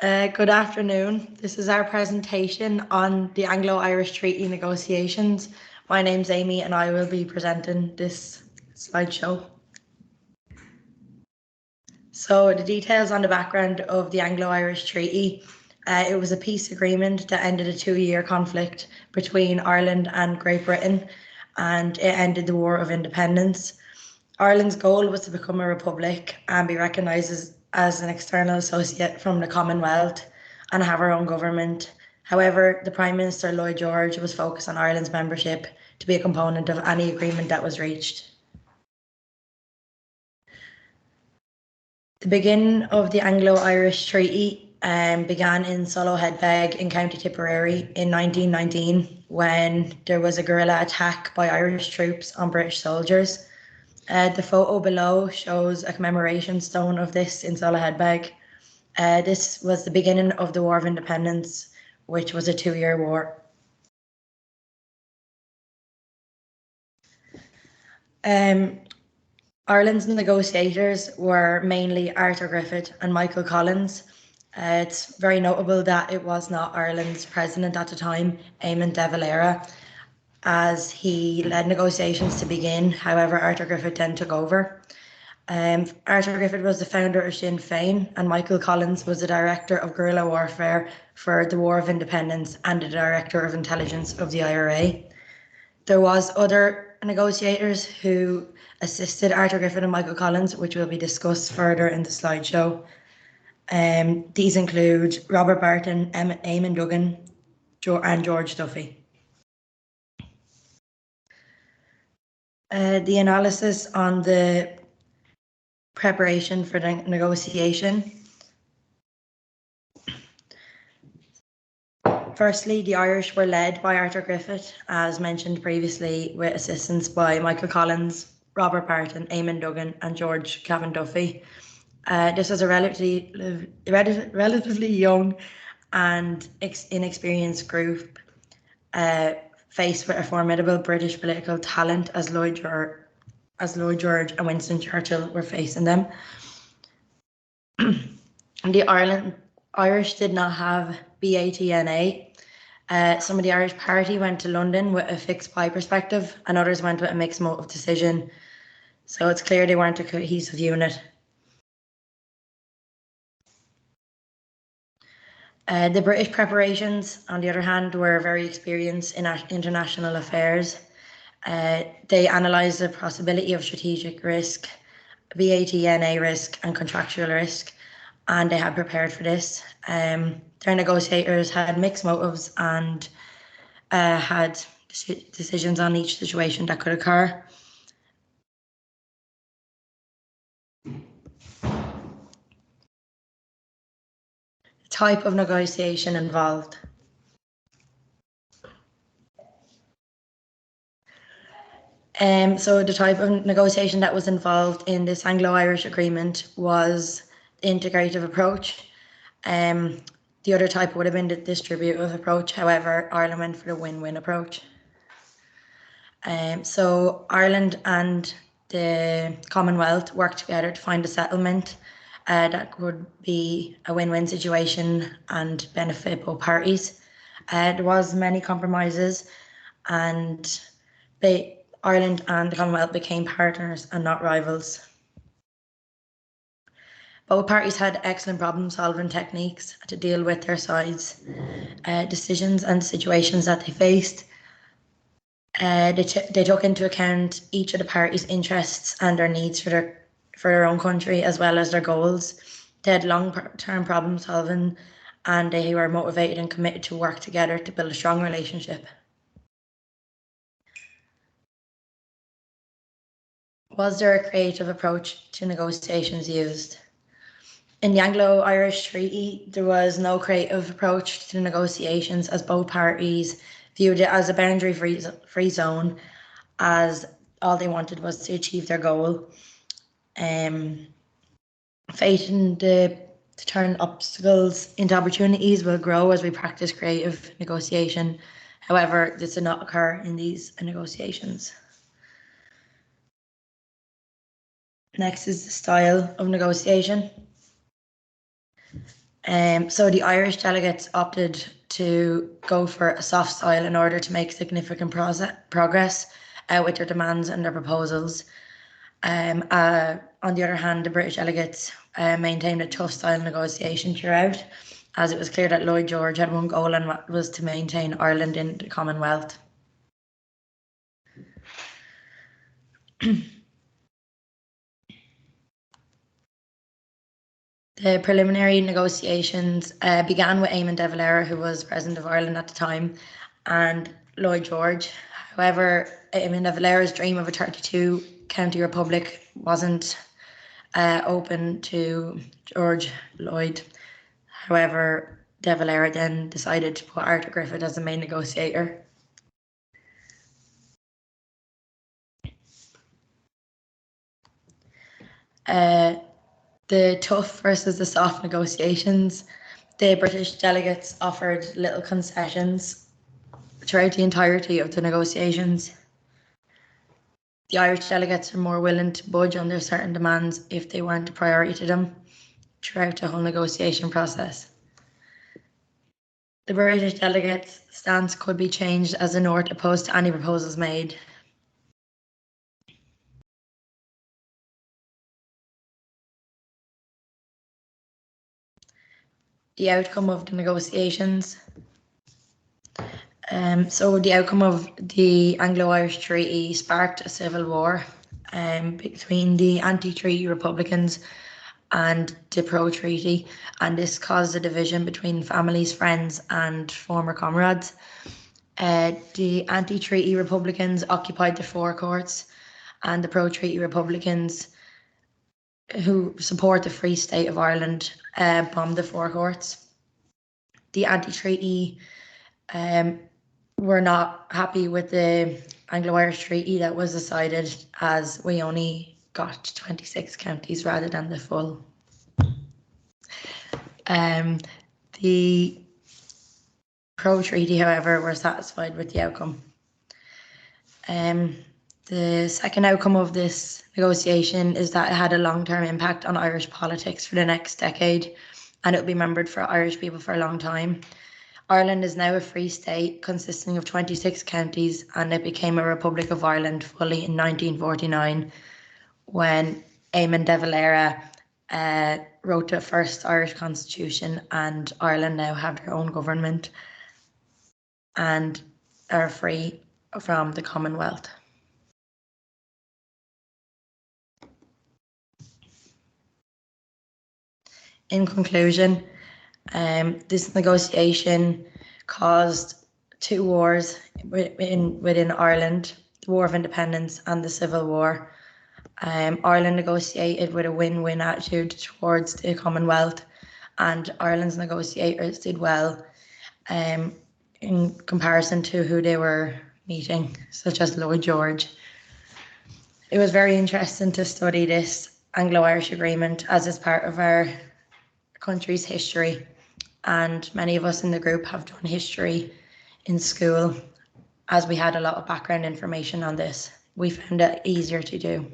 Good afternoon. This is our presentation on the Anglo-Irish Treaty negotiations. My name's Amy and I will be presenting this slideshow. So the details on the background of the Anglo-Irish Treaty. It was a peace agreement that ended a 2-year conflict between Ireland and Great Britain, and it ended the War of Independence. Ireland's goal was to become a republic and be recognised as an external associate from the Commonwealth and have our own government. However, the Prime Minister Lloyd George was focused on Ireland's membership to be a component of any agreement that was reached. The beginning of the Anglo-Irish Treaty began in Soloheadbeg in County Tipperary in 1919 when there was a guerrilla attack by Irish troops on British soldiers. The photo below shows a commemoration stone of this in Soloheadbeg. This was the beginning of the War of Independence, which was a 2-year war. Ireland's negotiators were mainly Arthur Griffith and Michael Collins. It's very notable that it was not Ireland's president at the time, Eamon de Valera, as he led negotiations to begin. However, Arthur Griffith then took over. Arthur Griffith was the founder of Sinn Féin, and Michael Collins was the director of guerrilla warfare for the War of Independence and the director of intelligence of the IRA. There was other negotiators who assisted Arthur Griffith and Michael Collins, which will be discussed further in the slideshow. These include Robert Barton, Eamon Duggan, and George Duffy. The analysis on the preparation for the negotiation. Firstly, the Irish were led by Arthur Griffith, as mentioned previously, with assistance by Michael Collins, Robert Barton, Eamon Duggan, and George Cavan Duffy. This was a relatively young and inexperienced group, faced with a formidable British political talent as Lloyd George and Winston Churchill were facing them. The Irish did not have BATNA. Some of the Irish party went to London with a fixed pie perspective, and others went with a mixed motive decision. So it's clear they weren't a cohesive unit. The British preparations, on the other hand, were very experienced in international affairs. They analysed the possibility of strategic risk, BATNA risk, and contractual risk, and they had prepared for this. Their negotiators had mixed motives and had decisions on each situation that could occur. The type of negotiation involved. So the type of negotiation that was involved in this Anglo-Irish agreement was the integrative approach. The other type would have been the distributive approach. However, Ireland went for the win-win approach. So Ireland and the Commonwealth worked together to find a settlement that would be a win-win situation and benefit both parties. There was many compromises, and Ireland and the Commonwealth became partners and not rivals. Both parties had excellent problem-solving techniques to deal with their sides' decisions and situations that they faced. They took into account each of the parties' interests and their needs for their own country, as well as their goals. They had long-term problem-solving, and they were motivated and committed to work together to build a strong relationship. Was there a creative approach to negotiations used? In the Anglo-Irish Treaty, there was no creative approach to negotiations, as both parties viewed it as a boundary-free zone, as all they wanted was to achieve their goal. Facing to turn obstacles into opportunities will grow as we practice creative negotiation. However, this did not occur in these negotiations. Next is the style of negotiation. So the Irish delegates opted to go for a soft soil in order to make significant progress with their demands and their proposals. On the other hand, the British delegates maintained a tough style negotiation throughout, as it was clear that Lloyd George had one goal, and that was to maintain Ireland in the Commonwealth. The preliminary negotiations began with Eamon de Valera, who was President of Ireland at the time, and Lloyd George. However, Eamon de Valera's dream of a 32-county republic wasn't open to George Lloyd. However, de Valera then decided to put Arthur Griffith as the main negotiator. The tough versus the soft negotiations. The British delegates offered little concessions throughout the entirety of the negotiations. The Irish delegates were more willing to budge under certain demands if they weren't a priority to them throughout the whole negotiation process. The British delegates' stance could be changed as the North opposed to any proposals made. The outcome of the negotiations. So the outcome of the Anglo-Irish Treaty sparked a civil war between the anti-treaty Republicans and the pro-treaty, and this caused a division between families, friends, and former comrades. The anti-treaty Republicans occupied the forecourts, and the pro-treaty Republicans, who support the Free State of Ireland, bombed the forecourts. The anti-treaty were not happy with the Anglo-Irish Treaty that was decided, as we only got 26 counties rather than the full. The pro-treaty, however, were satisfied with the outcome. The second outcome of this negotiation is that it had a long-term impact on Irish politics for the next decade, and it will be remembered for Irish people for a long time. Ireland is now a free state consisting of 26 counties, and it became a Republic of Ireland fully in 1949, when Eamon de Valera wrote the first Irish constitution, and Ireland now have their own government and are free from the Commonwealth. In conclusion, this negotiation caused two wars within Ireland, the War of Independence and the Civil War. Ireland negotiated with a win-win attitude towards the Commonwealth, and Ireland's negotiators did well in comparison to who they were meeting, such as Lloyd George. It was very interesting to study this Anglo-Irish agreement, as it's part of our country's history, and many of us in the group have done history in school, as we had a lot of background information on this. We found it easier to do.